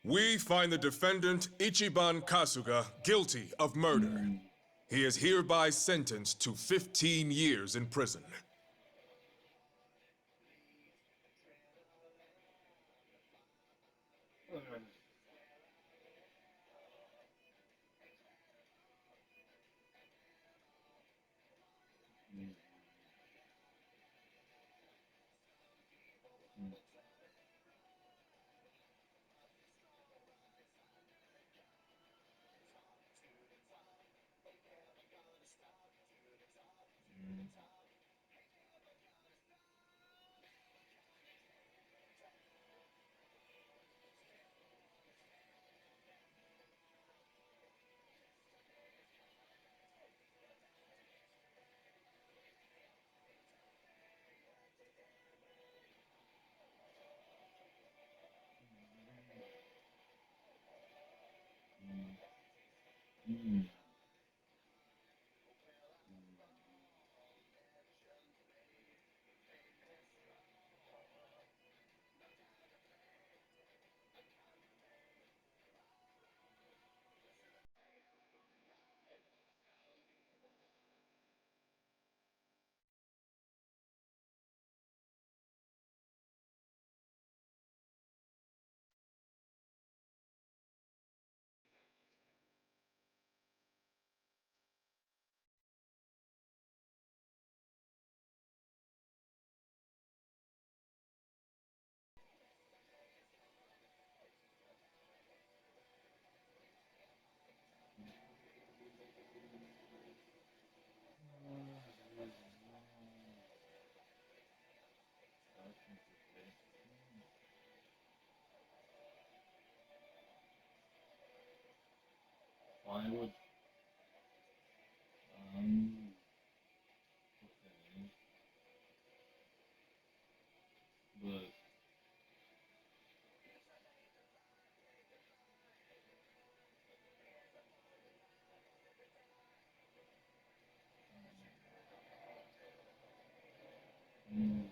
We find the defendant Ichiban Kasuga guilty of murder. He is hereby sentenced to 15 years in prison. Why would um okay, but mm,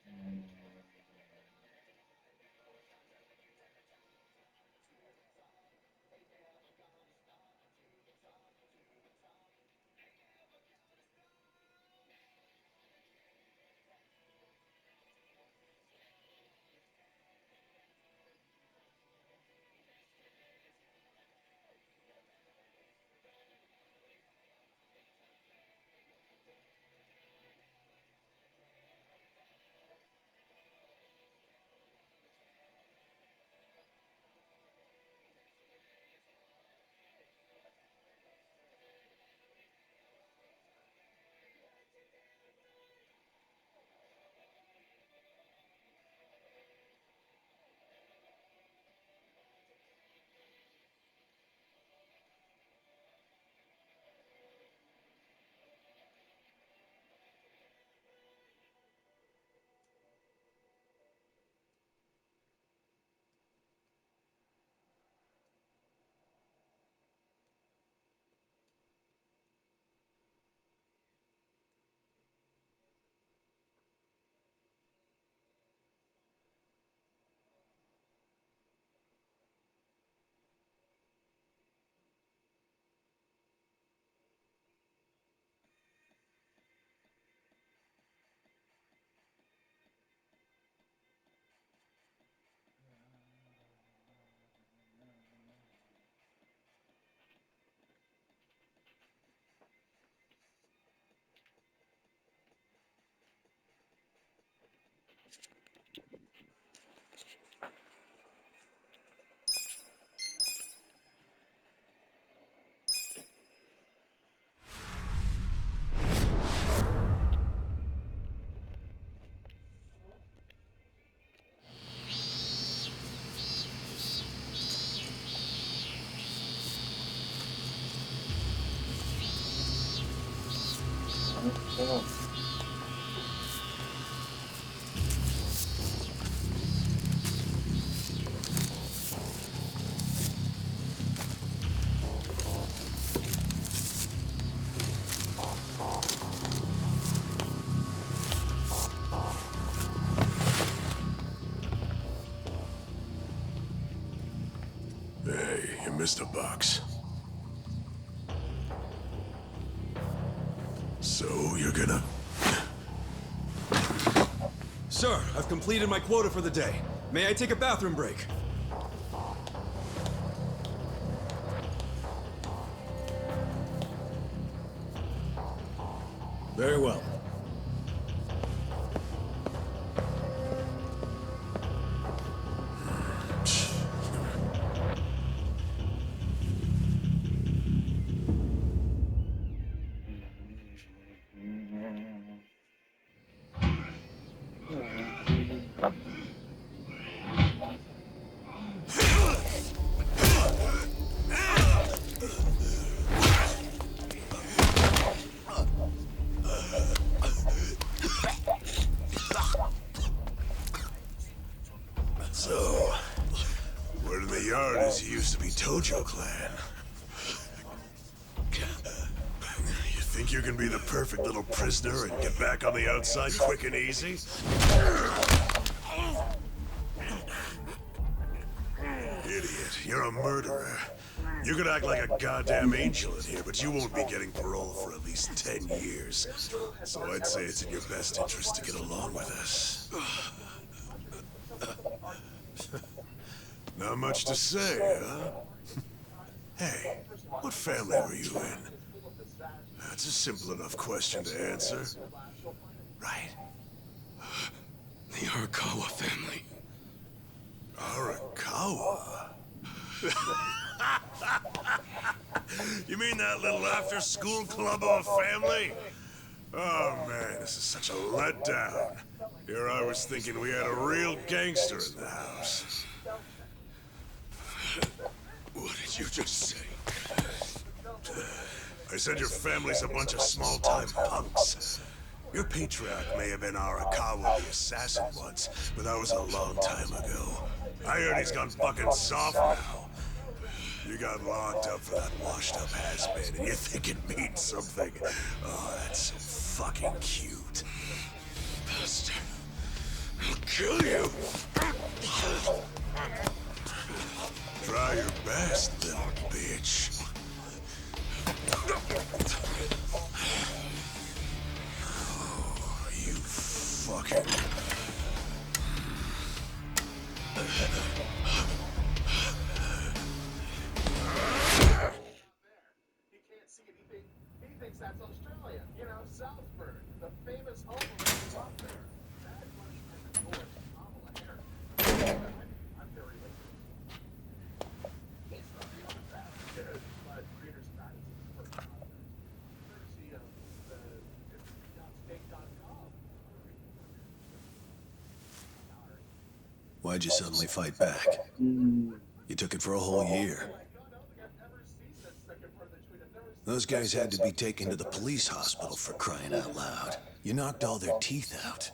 mm, Mr. Box. So, you're gonna... Sir, I've completed my quota for the day. May I take a bathroom break? Very well. So, word in the yard is you used to be Tojo Clan. You think you can be the perfect little prisoner and get back on the outside quick and easy? Idiot, you're a murderer. You could act like a goddamn angel in here, but you won't be getting parole for at least 10 years. So I'd say it's in your best interest to get along with us. Not much to say, huh? Hey, what family were you in? That's a simple enough question to answer. Right? The Arakawa family. Arakawa? You mean that little after-school club of a family? Oh man, this is such a letdown. Here I was thinking we had a real gangster in the house. What did you just say? I said your family's a bunch of small-time punks. Your patriarch may have been Arakawa the assassin once, but that was a long time ago. I heard he's gone fucking soft now. You got locked up for that washed-up has-been, and you think it means something. Oh, that's so fucking cute. Bastard. I'll kill you. Try your best, little bitch. Oh, you fucking... He can't see anything. He thinks that's Australia. You know, Southburn, the famous home of the up there. That much from the north, Kamala Harris. I'm very late. He's not the only bad, but Reader's Magazine for content. Courtesy of the state.com. Why'd you suddenly fight back? You took it for a whole year. Those guys had to be taken to the police hospital for crying out loud. You knocked all their teeth out.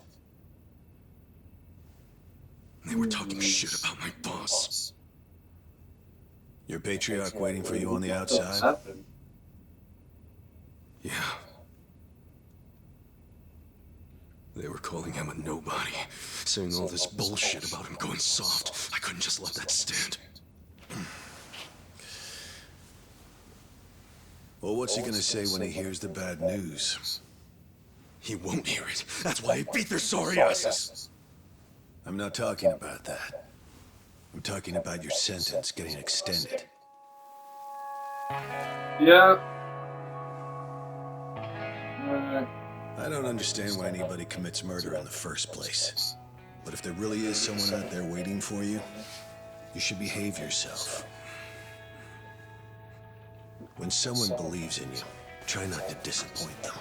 They were talking shit about my boss. Your patriarch waiting for you on the outside? Yeah. They were calling him a nobody, saying all this bullshit about him going soft. I couldn't just let that stand. Well, what's he gonna say when he hears the bad news? He won't hear it. That's why I beat their sorry asses. I'm not talking about that. I'm talking about your sentence getting extended. Yeah. I don't understand why anybody commits murder in the first place. But if there really is someone out there waiting for you, you should behave yourself. When someone believes in you, try not to disappoint them.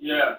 Yeah.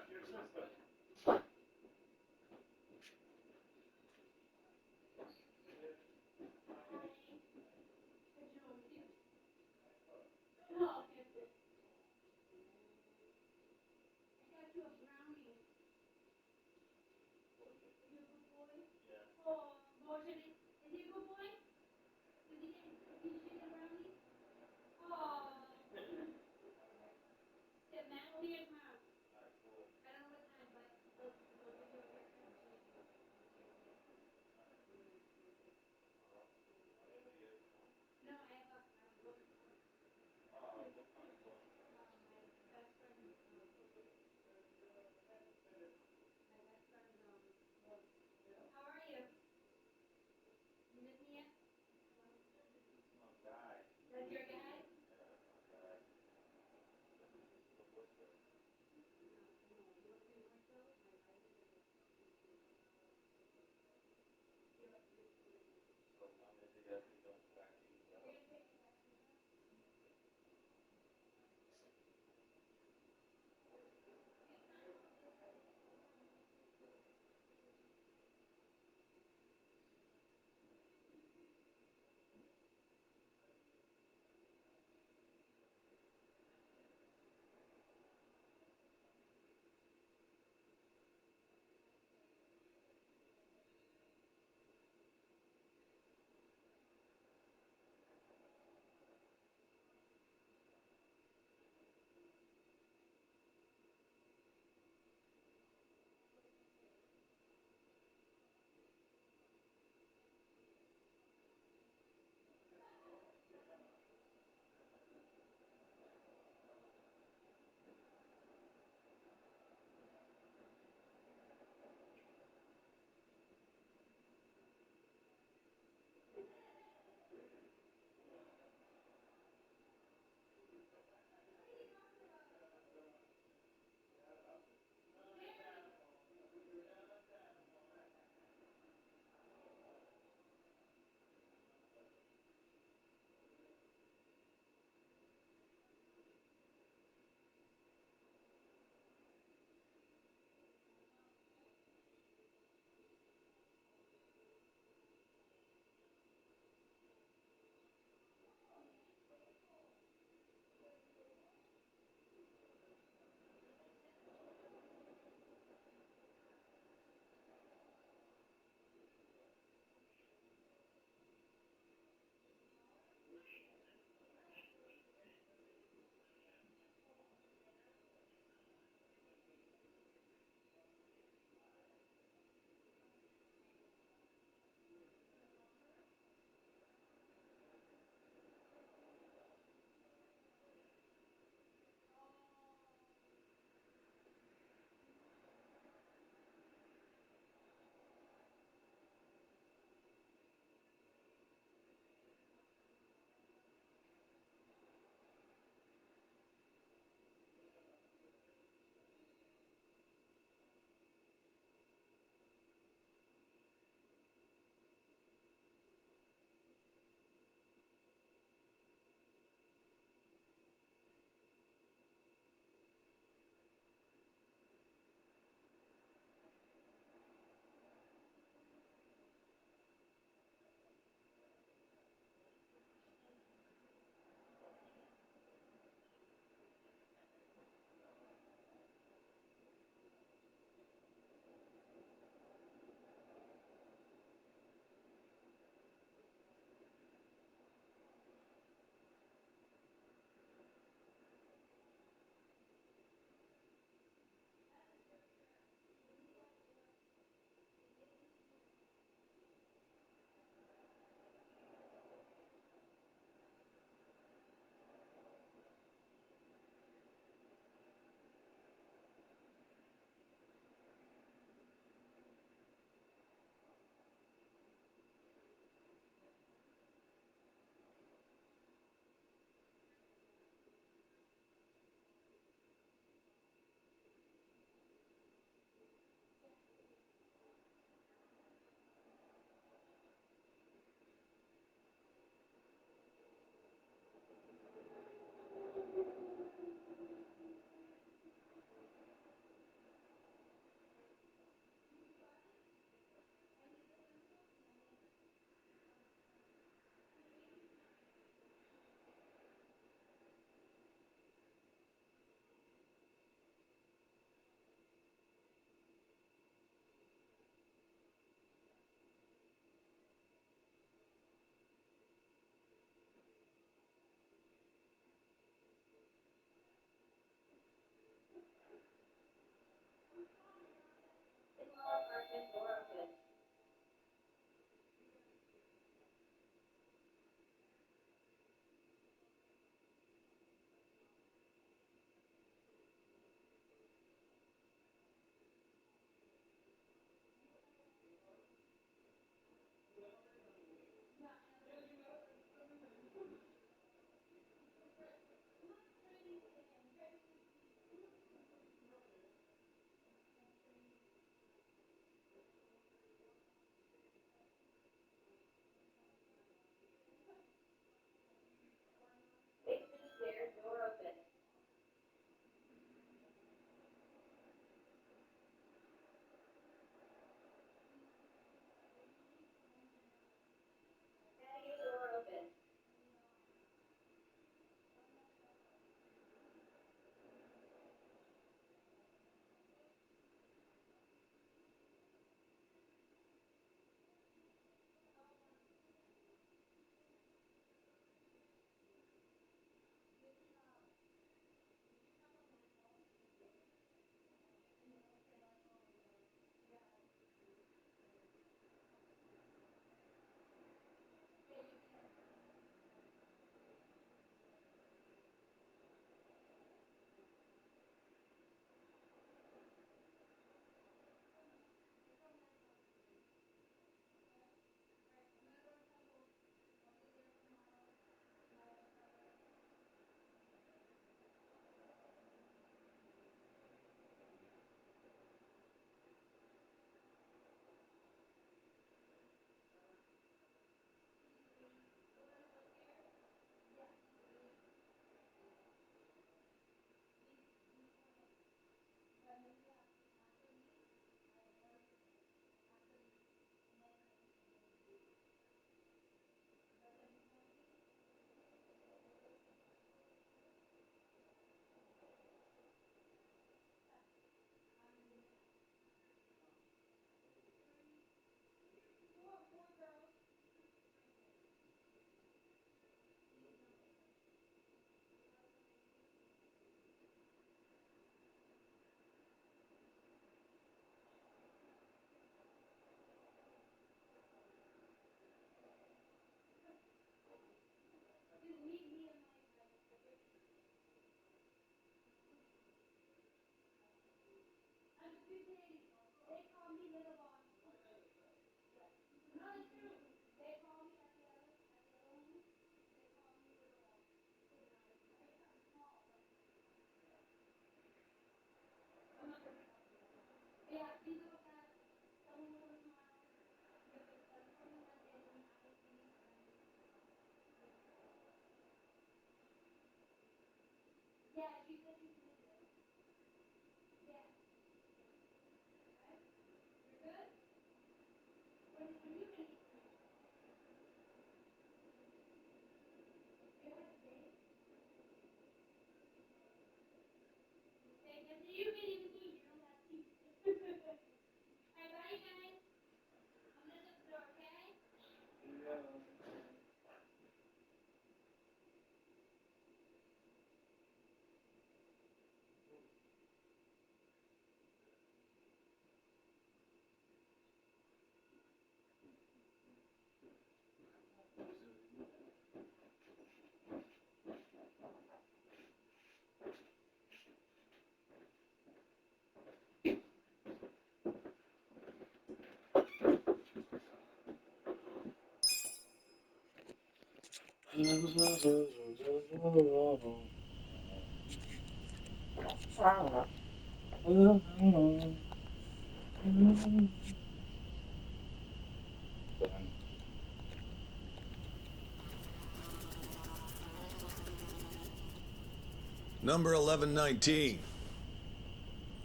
Number 1119.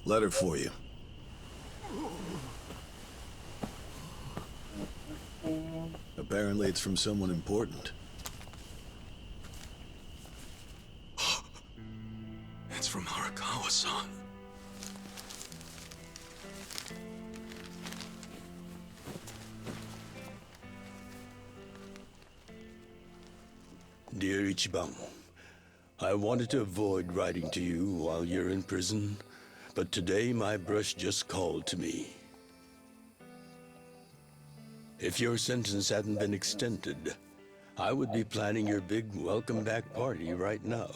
Letter for you. Apparently it's from someone important. It's from Arakawa-san. Dear Ichiban, I wanted to avoid writing to you while you're in prison, but today my brush just called to me. If your sentence hadn't been extended, I would be planning your big welcome back party right now.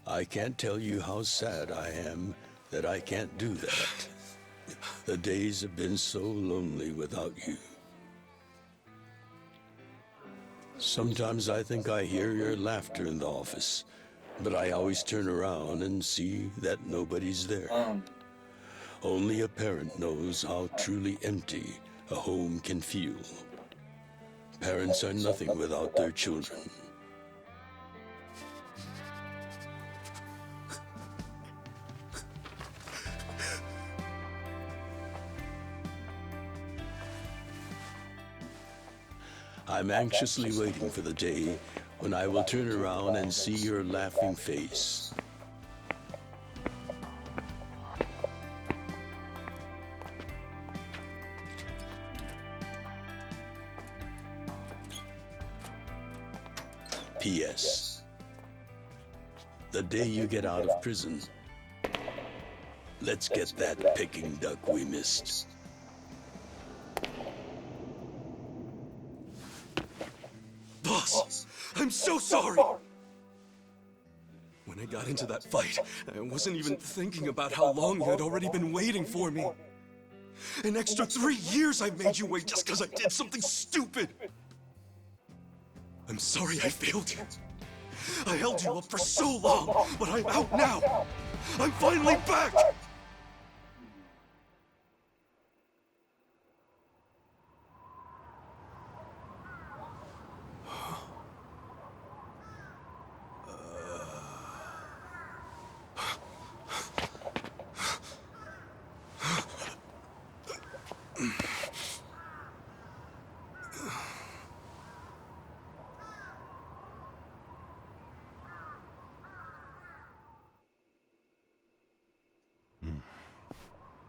I can't tell you how sad I am that I can't do that. The days have been so lonely without you. Sometimes I think I hear your laughter in the office, but I always turn around and see that nobody's there. Only a parent knows how truly empty a home can feel. Parents are nothing without their children. I'm anxiously waiting for the day when I will turn around and see your laughing face. P.S. The day you get out of prison, let's get that Peking duck we missed. Boss, I'm so sorry! When I got into that fight, I wasn't even thinking about how long you had already been waiting for me. An extra 3 years I've made you wait just because I did something stupid! I'm sorry I failed you. I held you up for so long, but I'm out now! I'm finally back!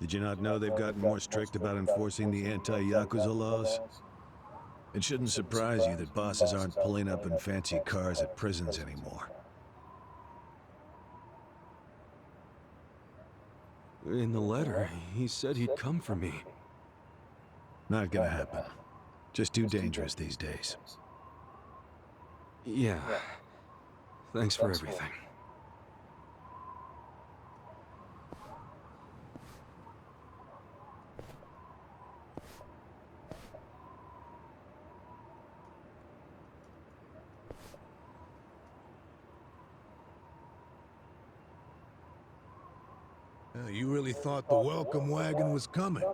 Did you not know they've gotten more strict about enforcing the anti-Yakuza laws? It shouldn't surprise you that bosses aren't pulling up in fancy cars at prisons anymore. In the letter, he said he'd come for me. Not gonna happen. Just too dangerous these days. Yeah. Thanks for everything. You really thought the welcome wagon was coming?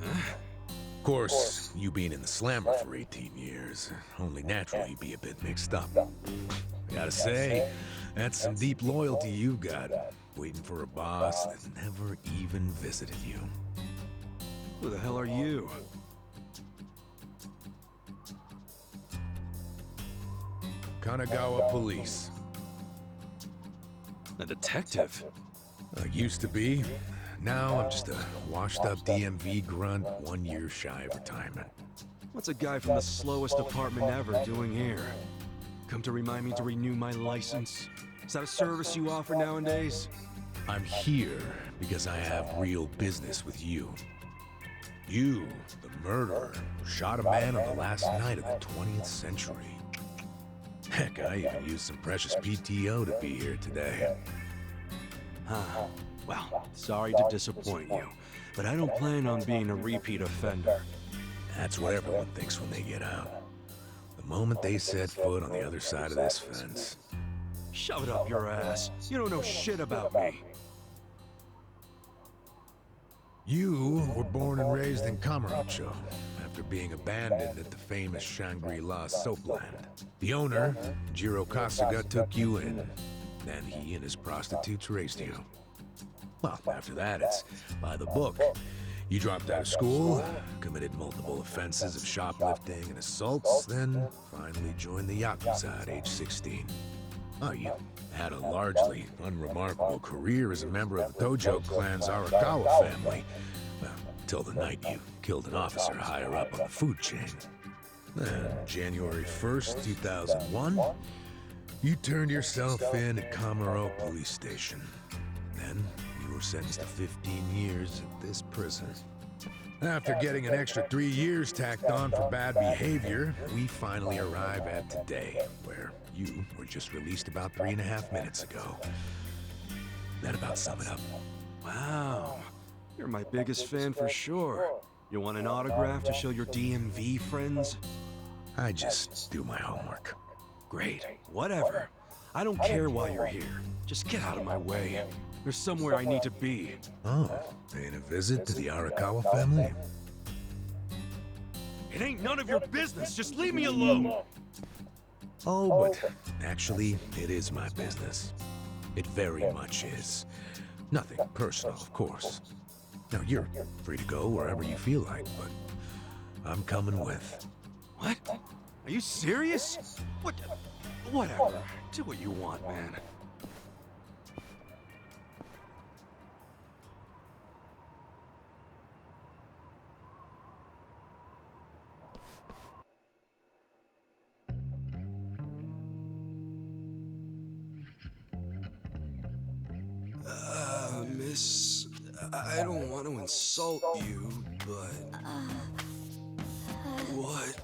Of course, you being in the slammer for 18 years, only naturally you'd be a bit mixed up. Gotta say, that's some deep loyalty you got, waiting for a boss that never even visited you. Who the hell are you? Kanagawa Police. A detective? Used to be. Now I'm just a washed-up DMV grunt 1 year shy of retirement. What's a guy from the slowest department ever doing here? Come to remind me to renew my license? Is that a service you offer nowadays? I'm here because I have real business with you. You, the murderer, who shot a man on the last night of the 20th century. Heck, I even used some precious PTO to be here today. Huh. Well, sorry to disappoint you, but I don't plan on being a repeat offender. That's what everyone thinks when they get out. The moment they set foot on the other side of this fence. Shove it up your ass. You don't know shit about me. You were born and raised in Kamurocho, after being abandoned at the famous Shangri-La soapland. The owner, Jiro Kasuga, took you in. Then he and his prostitutes raised you. Well, after that, it's by the book. You dropped out of school, committed multiple offenses of shoplifting and assaults, then finally joined the Yakuza at age 16. Oh, you had a largely unremarkable career as a member of the Tojo clan's Arakawa family. Well, till the night you killed an officer higher up on the food chain. Then, January 1st, 2001, You turned yourself in at Kamaro Police Station. Then, you were sentenced to 15 years at this prison. After getting an extra 3 years tacked on for bad behavior, we finally arrive at today, where you were just released about 3.5 minutes ago. That about sum it up. Wow. You're my biggest fan for sure. You want an autograph to show your DMV friends? I just do my homework. Great. Whatever. I don't care why you're here. Just get out of my way. There's somewhere I need to be. Oh, paying a visit to the Arakawa family? It ain't none of your business. Just leave me alone. Oh, but actually, it is my business. It very much is. Nothing personal, of course. Now, you're free to go wherever you feel like, but I'm coming with. What? Are you serious? What? Whatever. Do what you want, man. Miss, I don't want to insult you, but... What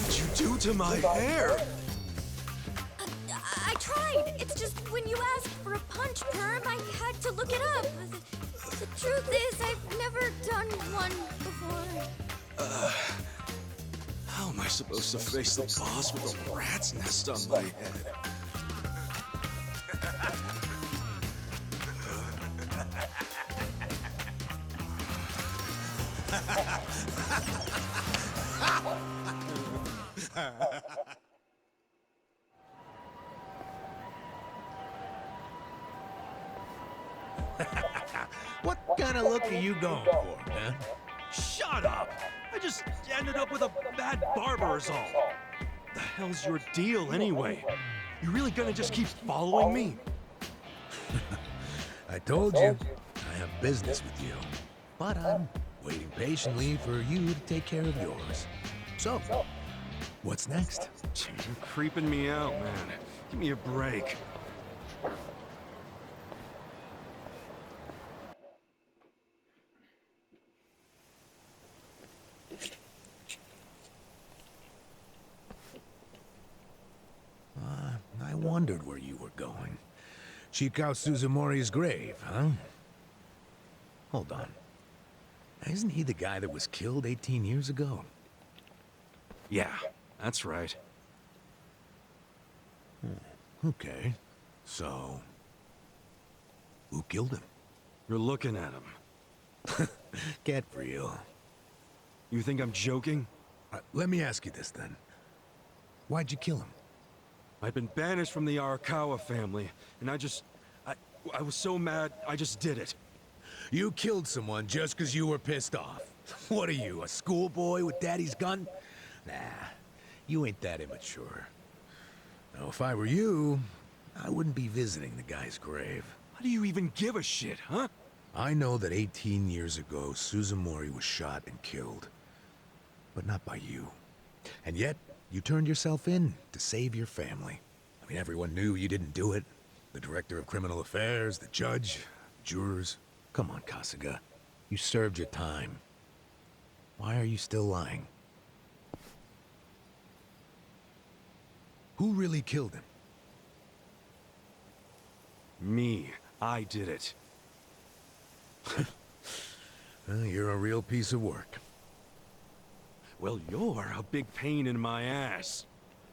did you do to my hair? I tried. It's just when you asked for a punch perm, I had to look it up. The truth is, I've never done one before. How am I supposed to face the boss with a rat's nest on my head? What kind of look are you going for, man? Shut up! I just ended up with a bad barber is all. The hell's your deal anyway? You really gonna just keep following me? I told you, I have business with you. But I'm waiting patiently for you to take care of yours. So, what's next? You're creeping me out, man. Give me a break. I wondered where you were going. Shikao Suzumori's grave, huh? Hold on. Isn't he the guy that was killed 18 years ago? Yeah, that's right. Okay. So, who killed him? You're looking at him. Get real. You think I'm joking? Let me ask you this then. Why'd you kill him? I've been banished from the Arakawa family, and I was so mad, I just did it. You killed someone just because you were pissed off. What are you, a schoolboy with daddy's gun? Nah, you ain't that immature. Now, if I were you, I wouldn't be visiting the guy's grave. How do you even give a shit, huh? I know that 18 years ago, Suzumori was shot and killed. But not by you. And yet, you turned yourself in to save your family. I mean, everyone knew you didn't do it. The director of criminal affairs, the judge, jurors. Come on, Kasuga. You served your time. Why are you still lying? Who really killed him? Me. I did it. Well, you're a real piece of work. Well, you're a big pain in my ass.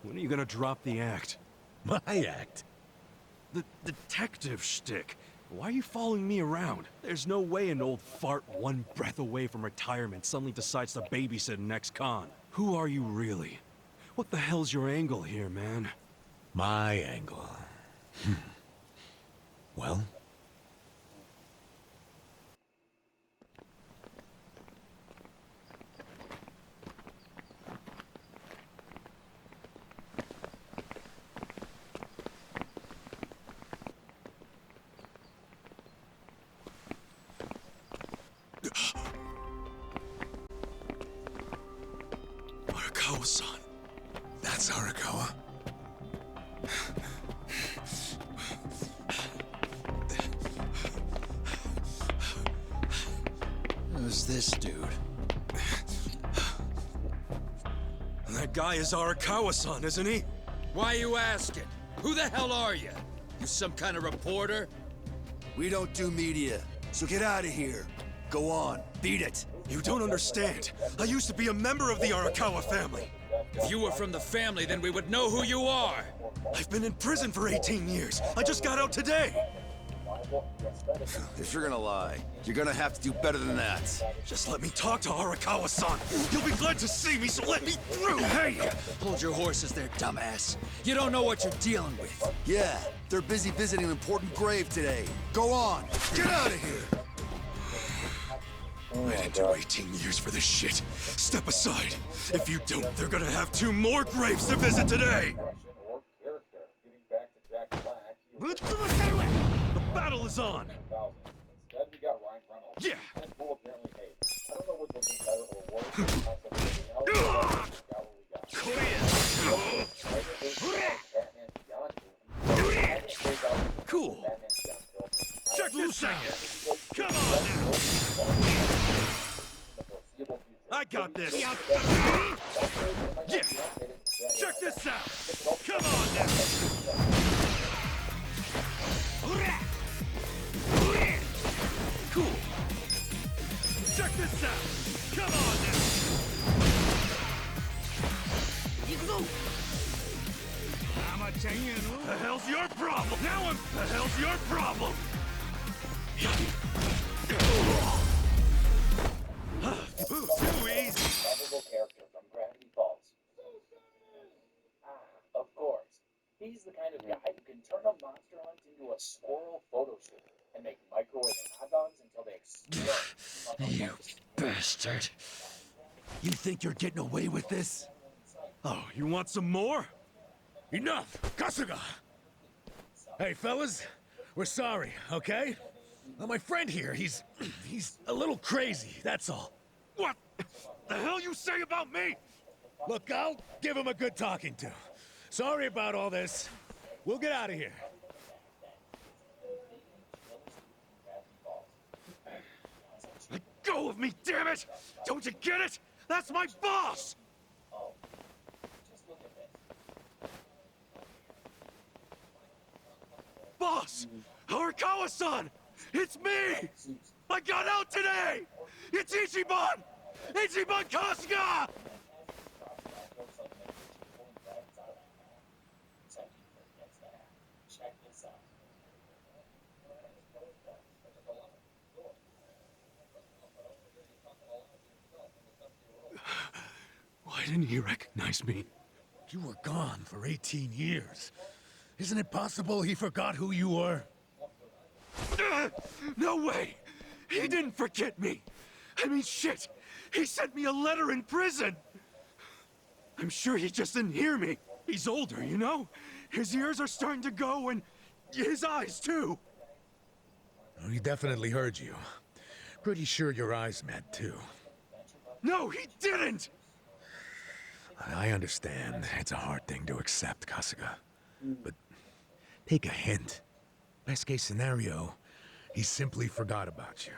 When are you gonna drop the act? My act? The detective shtick. Why are you following me around? There's no way an old fart one breath away from retirement suddenly decides to babysit an ex-con. Who are you really? What the hell's your angle here, man? My angle. Well? Arakawa-san. That's Arakawa. this dude? That guy is Arakawa-san, isn't he? Why are you asking? Who the hell are you? You some kind of reporter? We don't do media, so get out of here. Go on, beat it. You don't understand. I used to be a member of the Arakawa family. If you were from the family, then we would know who you are. I've been in prison for 18 years. I just got out today. If you're gonna lie, you're gonna have to do better than that. Just let me talk to Arakawa-san. You'll be glad to see me, so let me through. Hey! Hold your horses there, dumbass. You don't know what you're dealing with. Yeah, they're busy visiting an important grave today. Go on, get out of here. I didn't do 18 years for this shit. Step aside. If you don't, they're gonna have 2 more graves to visit today. The battle is on. Yeah. Cool. Check this out. Come on now. I got this. Yeah. Check this out. Come on now. Cool. Check this out. Come on now. The hell's your problem? The hell's your problem? Too easy. Character from Gravity Falls. Of course. He's the kind of guy who can turn a monster hunt into a squirrel photo shoot and make microwave hot dogs until they explode. You bastard. You think you're getting away with this? Oh, you want some more? Enough! Kasuga! Hey, fellas, we're sorry, okay? Well, my friend here, he's a little crazy, that's all. What the hell you say about me? Look, I'll give him a good talking to. Sorry about all this. We'll get out of here. Let go of me, damn it! Don't you get it? That's my boss! Boss! Arakawa-san! It's me! I got out today! It's Ichiban! Ichiban Kasuga! Why didn't he recognize me? You were gone for 18 years. Isn't it possible he forgot who you were? No way! He didn't forget me! I mean, shit! He sent me a letter in prison! I'm sure he just didn't hear me. He's older, you know? His ears are starting to go, and his eyes, too. Well, he definitely heard you. Pretty sure your eyes met, too. No, he didn't! I understand. It's a hard thing to accept, Kasuga. But take a hint. Best case scenario, he simply forgot about you.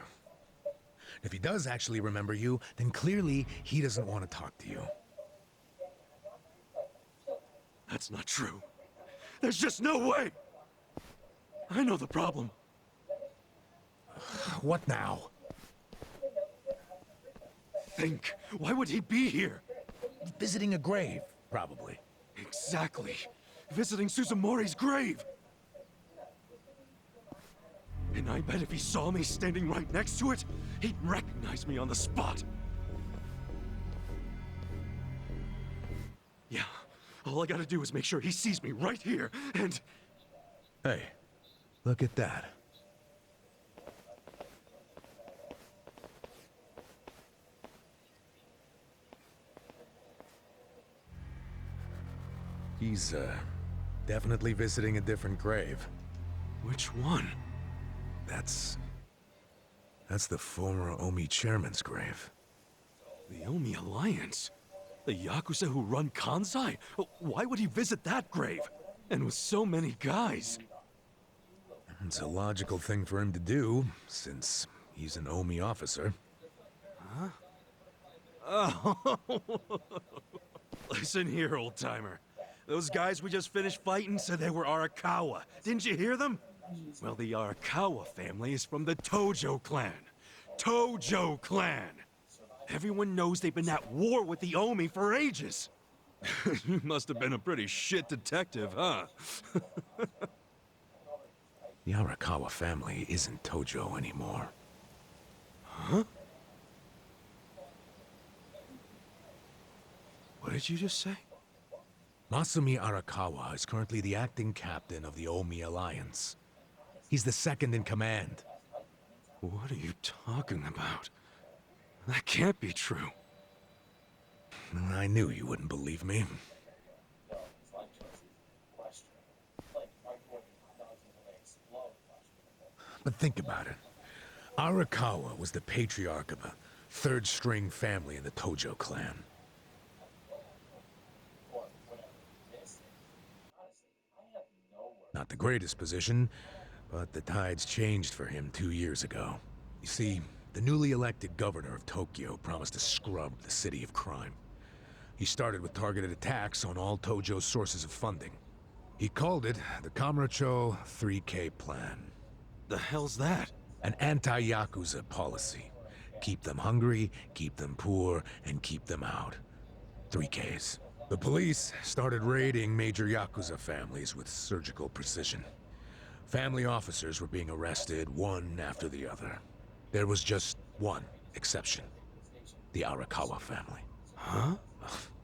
If he does actually remember you, then clearly he doesn't want to talk to you. That's not true. There's just no way! I know the problem. What now? Think. Why would he be here? Visiting a grave, probably. Exactly. Visiting Suzumori's grave. And I bet if he saw me standing right next to it, he'd recognize me on the spot. Yeah, all I gotta do is make sure he sees me right here, and... Hey, look at that. He's, definitely visiting a different grave. Which one? That's the former Omi chairman's grave. The Omi Alliance? The Yakuza who run Kansai? Why would he visit that grave? And with so many guys? It's a logical thing for him to do, since he's an Omi officer. Oh. Listen here, old-timer. Those guys we just finished fighting said they were Arakawa. Didn't you hear them? Well, the Arakawa family is from the Tojo clan. Tojo clan! Everyone knows they've been at war with the Omi for ages. You must have been a pretty shit detective, huh? The Arakawa family isn't Tojo anymore. Huh? What did you just say? Masumi Arakawa is currently the acting captain of the Omi Alliance. He's the second in command. What are you talking about? That can't be true. I knew you wouldn't believe me. But think about it. Arakawa was the patriarch of a third-string family in the Tojo clan. Not the greatest position, but the tides changed for him 2 years ago. You see, the newly elected governor of Tokyo promised to scrub the city of crime. He started with targeted attacks on all Tojo's sources of funding. He called it the Kamurocho 3K Plan. The hell's that? An anti-Yakuza policy. Keep them hungry, keep them poor, and keep them out. 3Ks. The police started raiding major Yakuza families with surgical precision. Family officers were being arrested one after the other. There was just one exception. The Arakawa family. Huh?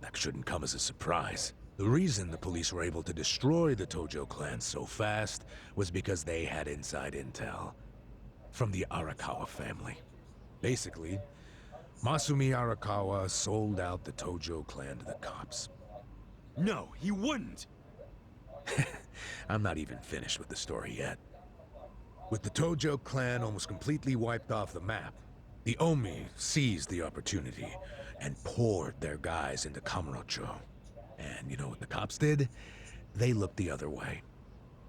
That shouldn't come as a surprise. The reason the police were able to destroy the Tojo clan so fast was because they had inside intel from the Arakawa family. Basically, Masumi Arakawa sold out the Tojo clan to the cops. No, he wouldn't! I'm not even finished with the story yet. With the Tojo clan almost completely wiped off the map, the Omi seized the opportunity and poured their guys into Kamurocho. And you know what the cops did? They looked the other way.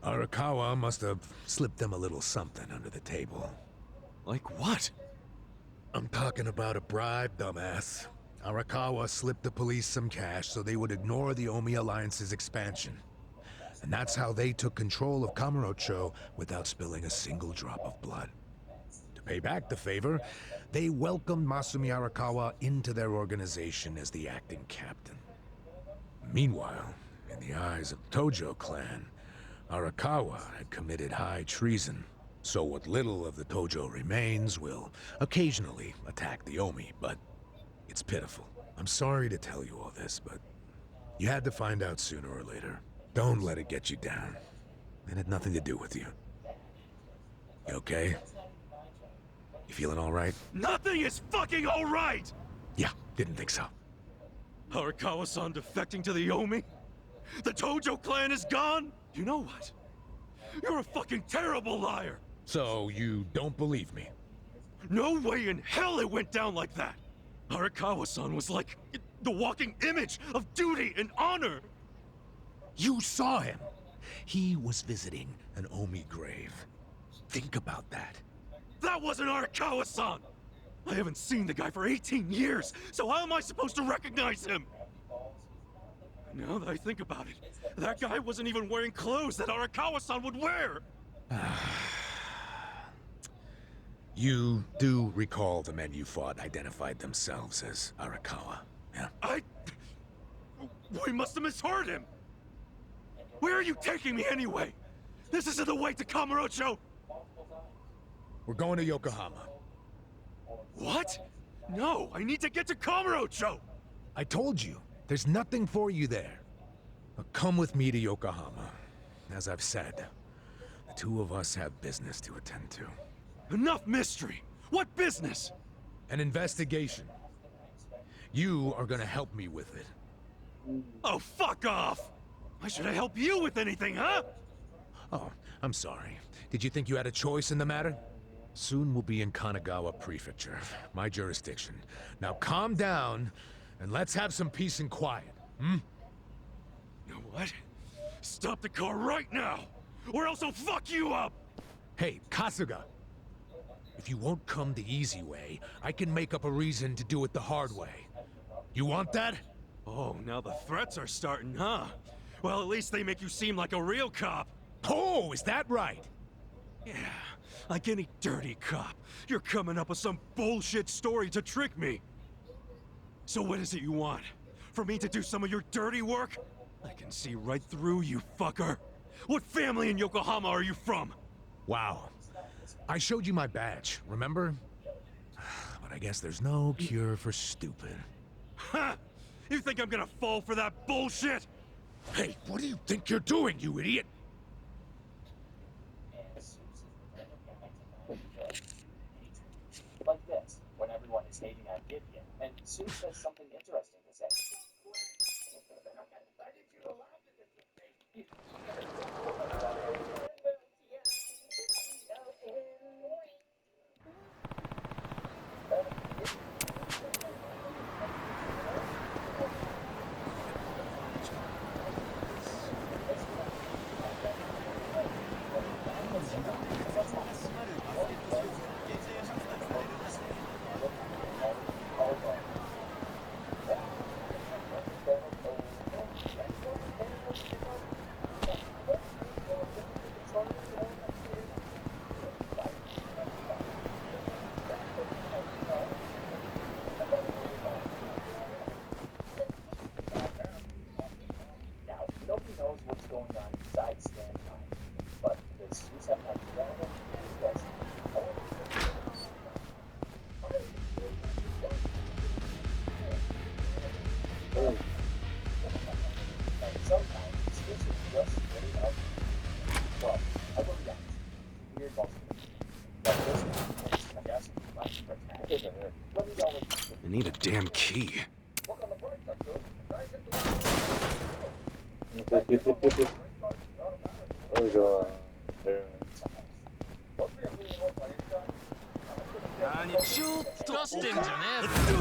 Arakawa must have slipped them a little something under the table. Like what? I'm talking about a bribe, dumbass. Arakawa slipped the police some cash so they would ignore the Omi Alliance's expansion. And that's how they took control of Kamurocho without spilling a single drop of blood. To pay back the favor, they welcomed Masumi Arakawa into their organization as the acting captain. Meanwhile, in the eyes of the Tojo clan, Arakawa had committed high treason. So what little of the Tojo remains will occasionally attack the Omi, but it's pitiful. I'm sorry to tell you all this, but you had to find out sooner or later. Don't let it get you down. It had nothing to do with you. You okay? You feeling all right? Nothing is fucking all right! Yeah, didn't think so. Arakawa-san defecting to the Omi? The Tojo clan is gone? You know what? You're a fucking terrible liar! So you don't believe me? No way in hell it went down like that! Arakawa-san was like the walking image of duty and honor! You saw him! He was visiting an Omi grave. Think about that. That wasn't Arakawa-san! I haven't seen the guy for 18 years, so how am I supposed to recognize him? Now that I think about it, that guy wasn't even wearing clothes that Arakawa-san would wear! You do recall the men you fought identified themselves as Arakawa, yeah? We must have misheard him! Where are you taking me anyway? This isn't the way to Kamurocho! We're going to Yokohama. What? No, I need to get to Kamurocho! I told you, there's nothing for you there. Now come with me to Yokohama. As I've said, the two of us have business to attend to. Enough mystery! What business? An investigation. You are gonna help me with it. Oh, fuck off! Why should I help you with anything, huh? Oh, I'm sorry. Did you think you had a choice in the matter? Soon we'll be in Kanagawa Prefecture, my jurisdiction. Now calm down, and let's have some peace and quiet, hmm? You know what? Stop the car right now, or else I'll fuck you up! Hey, Kasuga! If you won't come the easy way, I can make up a reason to do it the hard way. You want that? Oh, now the threats are starting, huh? Well, at least they make you seem like a real cop. Oh, is that right? Yeah, like any dirty cop. You're coming up with some bullshit story to trick me. So what is it you want? For me to do some of your dirty work? I can see right through you, fucker. What family in Yokohama are you from? Wow. I showed you my badge, remember? But I guess there's no cure for stupid. Ha! You think I'm gonna fall for that bullshit? Hey, what do you think you're doing, you idiot? Like this, when everyone is hating on Gideon, and Sue says something interesting to say. Nobody knows what's going on inside Stan's mind, but does Sue sometimes know? Yes. And sometimes Sue is just straight up. Well, I will be honest. Weird most of it. But this one, I guess, like protected her. Let me know what you think. I need a damn key. Just in Geneva. Let's do it!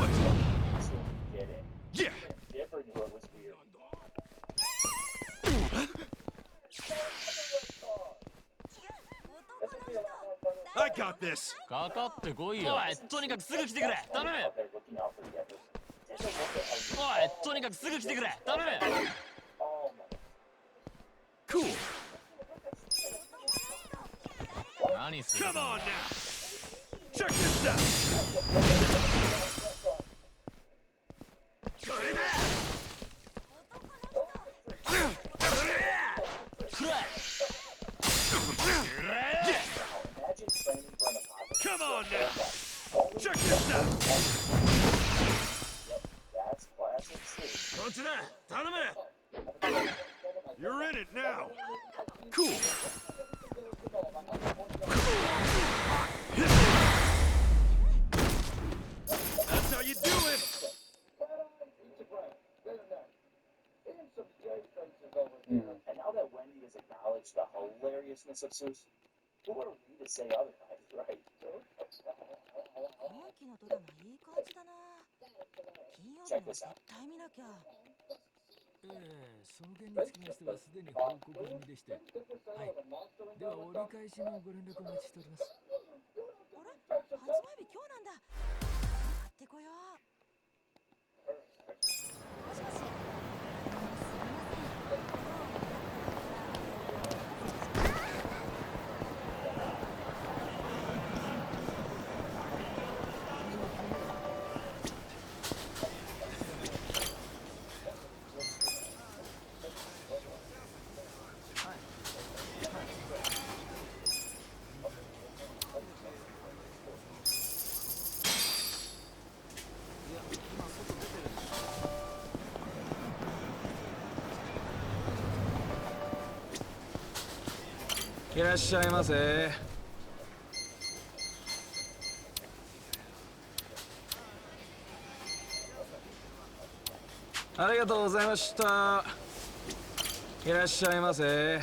Yeah! Different knew it was weird. I got this! かかってこいよ。おい、とにかくすぐ来てくれ。頼む。おい、とにかくすぐ来てくれ。頼む。Cool! 何する Come on now! Check this out! Come on now! Check this out! That's classic Sue. You're in it now! Cool! That's how you do it! And now that Wendy has acknowledged the hilariousness of Seuss, who are we to say otherwise, right? 今期のドラマいい感じだな。金曜日 Check も this 絶 out. 対見なきゃ。その件につきましてはすでに報告済みでして、はい。では折り返しのご連絡お待ちしております。あれ？発売日今日なんだ。買ってこよう。もしもし。すみません。いらっしゃいませ。ありがとうございました。いらっしゃいませ。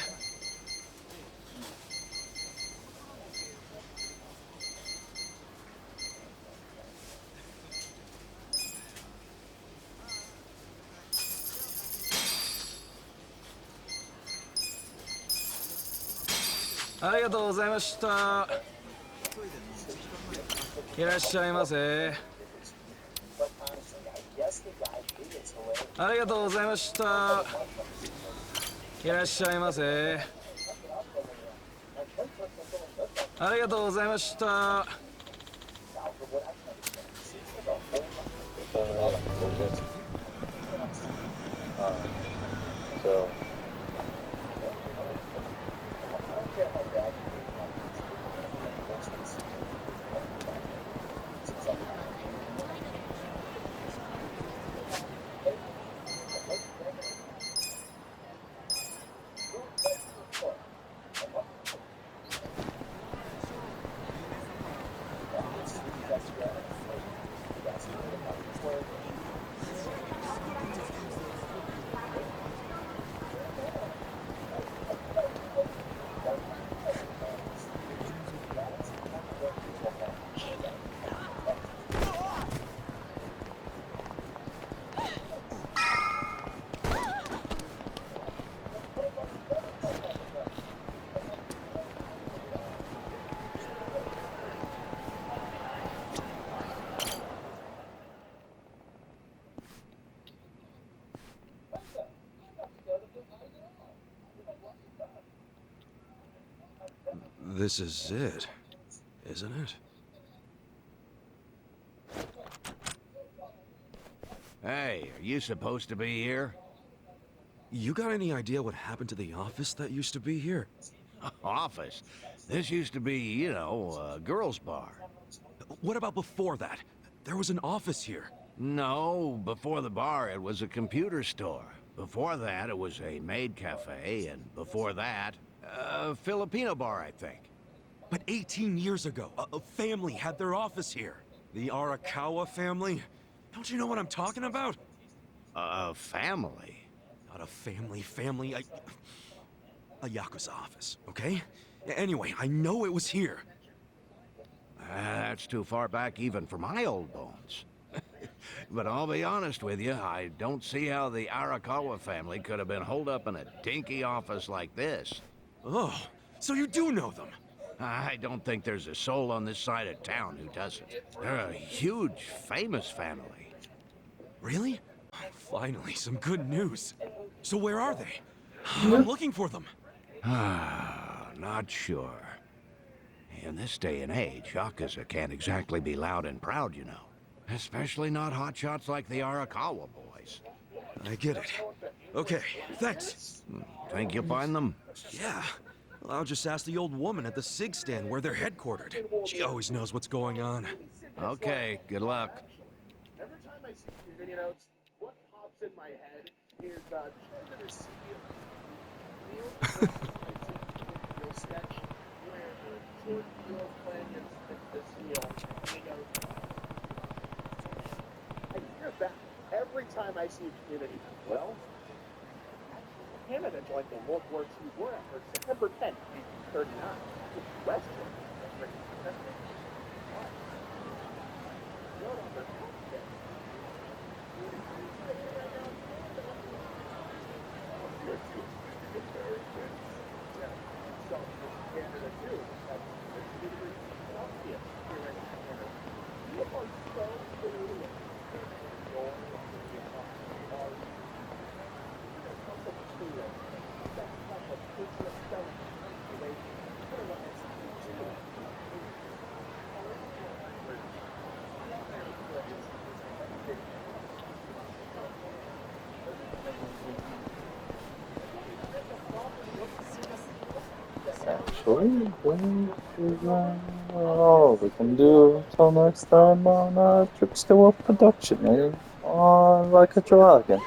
ありがとうございました。いらっしゃいませ。ありがとうございました。いらっしゃいませ。ありがとうございました。So This is it, isn't it? Hey, are you supposed to be here? You got any idea what happened to the office that used to be here? Office? This used to be, you know, a girls' bar. What about before that? There was an office here. No, before the bar, it was a computer store. Before that, it was a maid cafe, and before that, a Filipino bar, I think. But 18 years ago, a family had their office here. The Arakawa family? Don't you know what I'm talking about? A family? Not a family, a Yakuza office, okay? Anyway, I know it was here. That's too far back even for my old bones. But I'll be honest with you, I don't see how the Arakawa family could have been holed up in a dinky office like this. Oh, so you do know them? I don't think there's a soul on this side of town who doesn't. They're a huge, famous family. Really? Finally, some good news. So where are they? I'm looking for them. Not sure. In this day and age, Yakuza can't exactly be loud and proud, you know. Especially not hotshots like the Arakawa boys. I get it. Okay, thanks. Think you'll find them? Yeah. Well, I'll just ask the old woman at the SIG stand where they're headquartered. She always knows what's going on. Okay, good luck. Every time I see your videos, what pops in my head is children are seeing Neil sketch where Jordan Peele's playing against the seal, and he goes, I hear that every time I see Community. Well, Canada joined the World War II war effort September 10th, 1939, with Western actually, we can do till next time on Trips to World Production, on like a dragon.